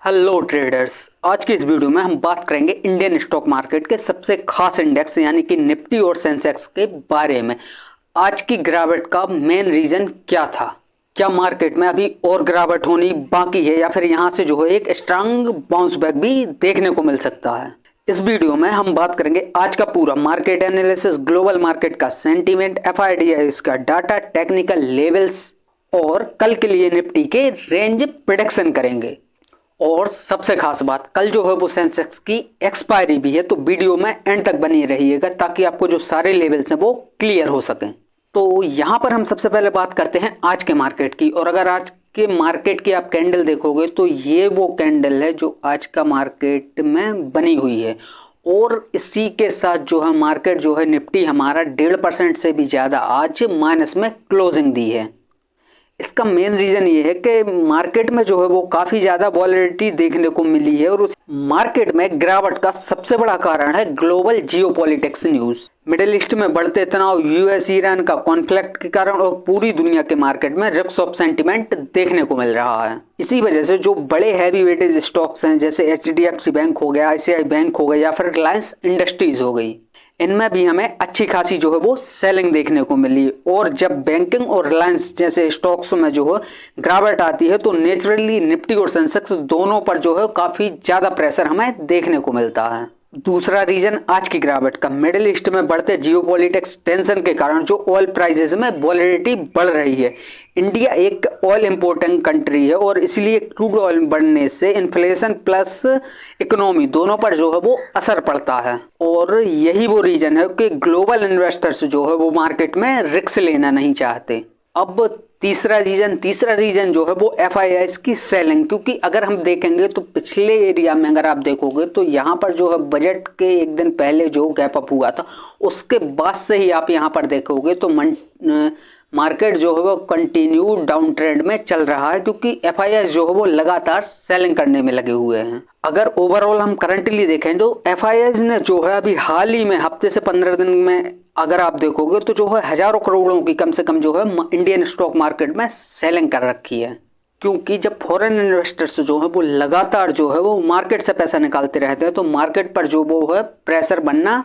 Hello traders. आज की इस वीडियो में हम बात करेंगे इंडियन स्टॉक मार्केट के सबसे खास इंडेक्स यानी कि निफ्टी और सेंसेक्स के बारे में। आज की गिरावट का मेन रीजन क्या था, क्या मार्केट में अभी और गिरावट होनी बाकी है या फिर यहां से जो है एक स्ट्रांग बाउंस बैक भी देखने को मिल सकता है। इस वीडियो में हम बात करेंगे आज का पूरा मार्केट एनालिसिस, ग्लोबल मार्केट का सेंटीमेंट, एफआईडीआई का डाटा, टेक्निकल लेवल्स और कल के लिए निफ्टी के रेंज प्रेडिक्शन करेंगे। और सबसे खास बात, कल जो है वो सेंसेक्स की एक्सपायरी भी है, तो वीडियो में एंड तक बनी रहिएगा ताकि आपको जो सारे लेवल्स हैं वो क्लियर हो सकें। तो यहाँ पर हम सबसे पहले बात करते हैं आज के मार्केट की। और अगर आज के मार्केट की आप कैंडल देखोगे तो ये वो कैंडल है जो आज का मार्केट में बनी हुई है। और इसी के साथ जो है मार्केट जो है निफ्टी हमारा 1.5% से भी ज़्यादा आज माइनस में क्लोजिंग दी है। इसका मेन रीजन ये है कि मार्केट में जो है वो काफी ज्यादा वॉलेटिलिटी देखने को मिली है और उस मार्केट में गिरावट का सबसे बड़ा कारण है global geopolitics news. Middle east में बढ़ते तनाव, यूएस ईरान का कॉन्फ्लिक्ट के कारण और पूरी दुनिया के मार्केट में रिस्क ऑफ सेंटिमेंट देखने को मिल रहा है। इसी वजह से जो बड़े हैवी वेटेज स्टॉक्स हैं जैसे एचडीएफसी बैंक हो गया, आईसीआई बैंक हो गया या फिर रिलायंस इंडस्ट्रीज हो गई, इनमें भी हमें अच्छी खासी जो है वो सेलिंग देखने को मिली। और जब बैंकिंग और रिलायंस जैसे स्टॉक्स में जो है गिरावट आती है तो नेचुरली निफ्टी और सेंसेक्स दोनों पर जो है काफी ज्यादा प्रेशर हमें देखने को मिलता है। दूसरा रीजन आज की गिरावट का मिडिल ईस्ट में बढ़ते जियोपॉलिटिक्स टेंशन के कारण जो ऑयल प्राइसेस में वॉलेटिलिटी बढ़ रही है। इंडिया एक ऑयल इंपोर्टिंग कंट्री है और इसलिए क्रूड ऑयल बढ़ने से इन्फ्लेशन प्लस इकोनॉमी दोनों पर जो है वो असर पड़ता है। और यही वो रीजन है कि ग्लोबल इन्वेस्टर्स जो है वो मार्केट में रिस्क लेना नहीं चाहते। अब तीसरा रीजन जो है वो एफआईआई की सेलिंग, क्योंकि अगर हम देखेंगे तो पिछले एरिया में अगर आप देखोगे तो यहाँ पर जो है बजट के एक दिन पहले जो गैप अप हुआ था उसके बाद से ही आप यहाँ पर देखोगे तो मार्केट जो है वो कंटिन्यू डाउन ट्रेंड में चल रहा है, क्योंकि एफआईआई जो है वो लगातार सेलिंग करने में लगे हुए हैं। अगर ओवरऑल हम करंटली देखें तो एफआईआई ने जो है अभी हाल ही में हफ्ते से 15 दिन में अगर आप देखोगे तो जो है हजारों करोड़ों की कम से कम जो है इंडियन स्टॉक मार्केट में सेलिंग कर रखी है। क्योंकि जब फॉरेन इन्वेस्टर्स जो है वो लगातार जो है वो मार्केट से पैसा निकालते रहते हैं तो मार्केट पर जो वो है प्रेशर बनना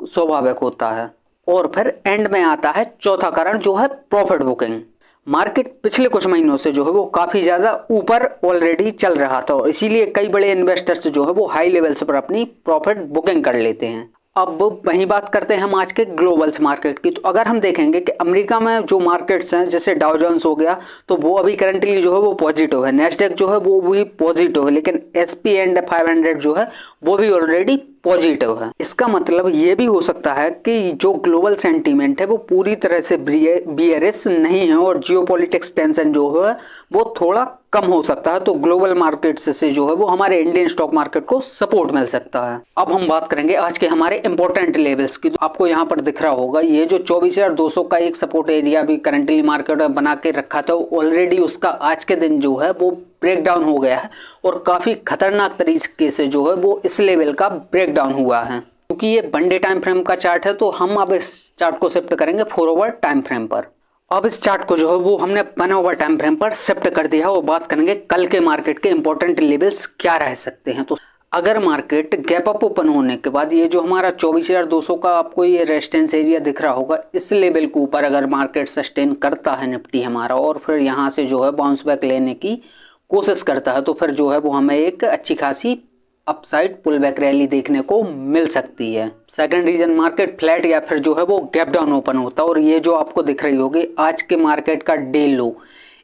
स्वाभाविक होता है। और फिर एंड में आता है चौथा कारण जो है प्रॉफिट बुकिंग। मार्केट पिछले कुछ महीनों से जो है वो काफी ज्यादा ऊपर ऑलरेडी चल रहा था और इसीलिए कई बड़े इन्वेस्टर्स जो है वो हाई लेवल्स पर अपनी प्रॉफिट बुकिंग कर लेते हैं। अब वही बात करते हैं हम आज के ग्लोबल्स मार्केट की। तो अगर हम देखेंगे कि अमेरिका में जो मार्केट्स हैं जैसे डाउ जोन्स हो गया तो वो अभी करंटली जो है वो पॉजिटिव है, नेस्डैक जो है वो भी पॉजिटिव है, लेकिन एसपी एंड 500 जो है वो भी ऑलरेडी पॉजिटिव है। इसका मतलब ये भी हो सकता है कि जो ग्लोबल सेंटीमेंट है वो पूरी तरह से बियरिश नहीं है और जियोपॉलिटिक्स टेंशन जो है वो थोड़ा कम हो सकता है। तो ग्लोबल मार्केट से जो है वो हमारे इंडियन स्टॉक मार्केट को सपोर्ट मिल सकता है। अब हम बात करेंगे आज के हमारे इंपॉर्टेंट लेवल्स की। तो आपको यहाँ पर दिख रहा होगा ये जो 24,200 का एक सपोर्ट एरिया भी करंटली मार्केट में बना के रखा था ऑलरेडी उसका आज के दिन जो है वो ब्रेक डाउन हो गया है और काफी खतरनाक तरीके से जो है वो इस लेवल का ब्रेक डाउन हुआ है। क्योंकि ये वन डे टाइम फ्रेम का चार्ट है तो हम अब इस चार्ट को शिफ्ट करेंगे 4 ओवर टाइम फ्रेम पर। अब इस चार्ट को जो है वो हमने 1 ओवर टाइम फ्रेम पर शिफ्ट कर दिया और बात करेंगे कल के मार्केट के इंपॉर्टेंट लेवल्स क्या रह सकते हैं। तो अगर मार्केट गैप अप ओपन होने के बाद ये जो हमारा 24,200 का आपको ये रेजिस्टेंस एरिया दिख रहा होगा, इस लेवल के ऊपर अगर मार्केट सस्टेन करता है निफ्टी हमारा और फिर यहाँ से जो है बाउंस बैक लेने की कोशिश करता है तो फिर जो है वो हमें एक अच्छी खासी अपसाइड पुल बैक रैली देखने को मिल सकती है। सेकंड रीजन, मार्केट फ्लैट या फिर जो है वो गैप डाउन ओपन होता है और ये जो आपको दिख रही होगी आज के मार्केट का डे लो,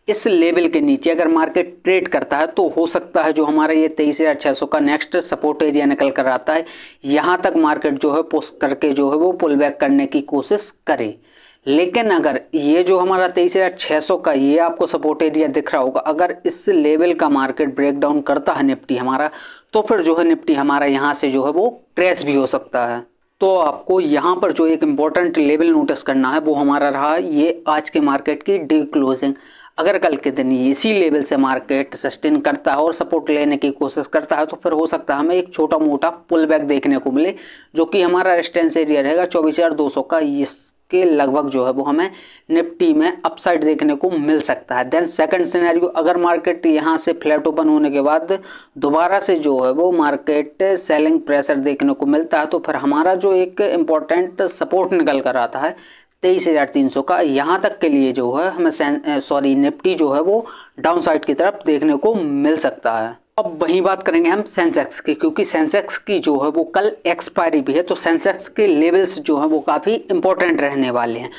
इस लेवल के नीचे अगर मार्केट ट्रेड करता है तो हो सकता है जो हमारा ये 23,600 का नेक्स्ट सपोर्ट एरिया निकल कर आता है, यहाँ तक मार्केट जो है पुश करके जो है वो पुल बैक करने की कोशिश करे। लेकिन अगर ये जो हमारा 23,600 का ये आपको सपोर्ट एरिया दिख रहा होगा, अगर इस लेवल का मार्केट ब्रेक डाउन करता है निफ्टी हमारा तो फिर जो है निफ्टी हमारा यहाँ से जो है वो क्रैश भी हो सकता है। तो आपको यहाँ पर जो एक इम्पोर्टेंट लेवल नोटिस करना है वो हमारा रहा ये आज के मार्केट की डे क्लोजिंग। अगर कल के दिन इसी लेवल से मार्केट सस्टेन करता है और सपोर्ट लेने की कोशिश करता है तो फिर हो सकता है हमें एक छोटा मोटा पुल बैक देखने को मिले जो कि हमारा रेजिस्टेंस एरिया रहेगा 24,200 का। के लगभग जो है वो हमें निफ्टी में अपसाइड देखने को मिल सकता है। देन सेकंड सिनेरियो, अगर मार्केट यहाँ से फ्लैट ओपन होने के बाद दोबारा से जो है वो मार्केट सेलिंग प्रेशर देखने को मिलता है तो फिर हमारा जो एक इम्पोर्टेंट सपोर्ट निकल कर आता है 23,300 का, यहाँ तक के लिए जो है हमें निफ्टी जो है वो डाउन साइड की तरफ देखने को मिल सकता है। अब वही बात करेंगे हम सेंसेक्स की, क्योंकि सेंसेक्स की जो है वो कल एक्सपायरी भी है, तो सेंसेक्स के लेवल्स जो है वो काफ़ी इंपॉर्टेंट रहने वाले हैं।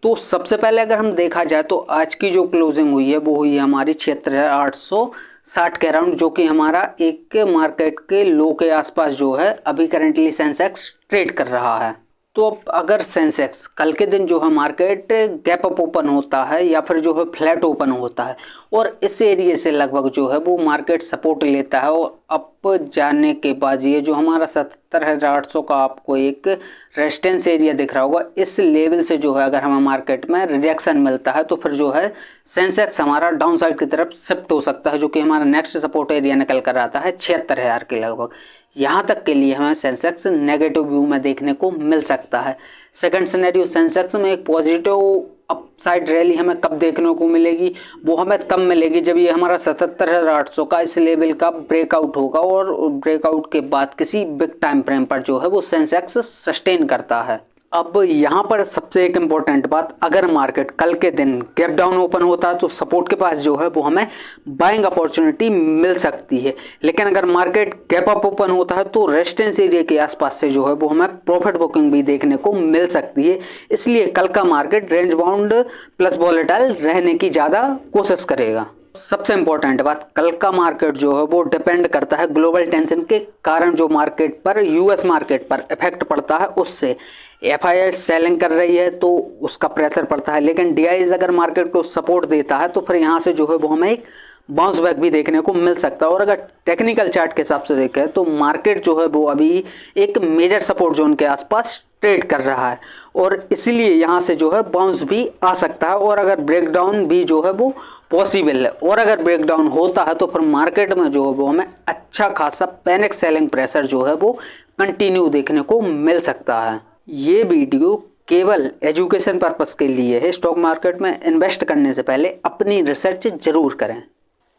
तो सबसे पहले अगर हम देखा जाए तो आज की जो क्लोजिंग हुई है वो हुई है हमारी 76,860 के अराउंड, जो कि हमारा एक मार्केट के लो के आसपास जो है अभी करेंटली सेंसेक्स ट्रेड कर रहा है। तो अब अगर सेंसेक्स कल के दिन जो है मार्केट गैप अप ओपन होता है या फिर जो है फ्लैट ओपन होता है और इस एरिया से लगभग जो है वो मार्केट सपोर्ट लेता है और अप जाने के बाद ये जो हमारा 77,800 का आपको एक रेजिस्टेंस एरिया दिख रहा होगा, इस लेवल से जो है अगर हमें मार्केट में रिजेक्शन मिलता है तो फिर जो है सेंसेक्स हमारा डाउन साइड की तरफ शिफ्ट हो सकता है, जो कि हमारा नेक्स्ट सपोर्ट एरिया निकल कर आता है 76,000 के लगभग। यहाँ तक के लिए हमें सेंसेक्स नेगेटिव व्यू में देखने को मिल सकता है। सेकंड सिनेरियो, सेंसेक्स में एक पॉजिटिव अपसाइड रैली हमें कब देखने को मिलेगी, वो हमें तब मिलेगी जब ये हमारा 77,800 का इस लेवल का ब्रेकआउट होगा और ब्रेकआउट के बाद किसी बिग टाइम फ्रेम पर जो है वो सेंसेक्स सस्टेन करता है। अब यहाँ पर सबसे एक इम्पॉर्टेंट बात, अगर मार्केट कल के दिन गैप डाउन ओपन होता है तो सपोर्ट के पास जो है वो हमें बाइंग अपॉर्चुनिटी मिल सकती है, लेकिन अगर मार्केट गैप अप ओपन होता है तो रेजिस्टेंस एरिया के आसपास से जो है वो हमें प्रॉफिट बुकिंग भी देखने को मिल सकती है। इसलिए कल का market range bound plus volatile रहने की ज़्यादा कोशिश करेगा। सबसे इंपॉर्टेंट बात, कल का मार्केट जो है वो डिपेंड करता है ग्लोबल टेंशन के कारण जो मार्केट पर यूएस मार्केट पर इफेक्ट पड़ता है उससे। एफआईआई सेलिंग कर रही है तो उसका प्रेशर पड़ता है, लेकिन डीआईज अगर मार्केट को सपोर्ट देता है तो फिर यहाँ से जो है वो हमें एक बाउंस बैक भी देखने को मिल सकता है। और अगर टेक्निकल चार्ट के हिसाब से देखें तो मार्केट जो है वो अभी एक मेजर सपोर्ट जोन के आसपास ट्रेड कर रहा है और इसीलिए यहाँ से जो है बाउंस भी आ सकता है और अगर ब्रेकडाउन भी जो है वो पॉसिबल है। और अगर ब्रेकडाउन होता है तो फिर मार्केट में जो है वो हमें अच्छा खासा पैनिक सेलिंग प्रेशर जो है वो कंटिन्यू देखने को मिल सकता है। ये वीडियो केवल एजुकेशन पर्पस के लिए है। स्टॉक मार्केट में इन्वेस्ट करने से पहले अपनी रिसर्च जरूर करें।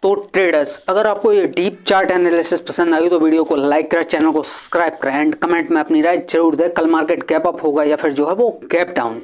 तो ट्रेडर्स, अगर आपको ये डीप चार्ट एनालिसिस पसंद आई तो वीडियो को लाइक करें, चैनल को सब्सक्राइब करें एंड कमेंट में अपनी राय जरूर दें। कल मार्केट गैप अप होगा या फिर जो है वो गैप डाउन।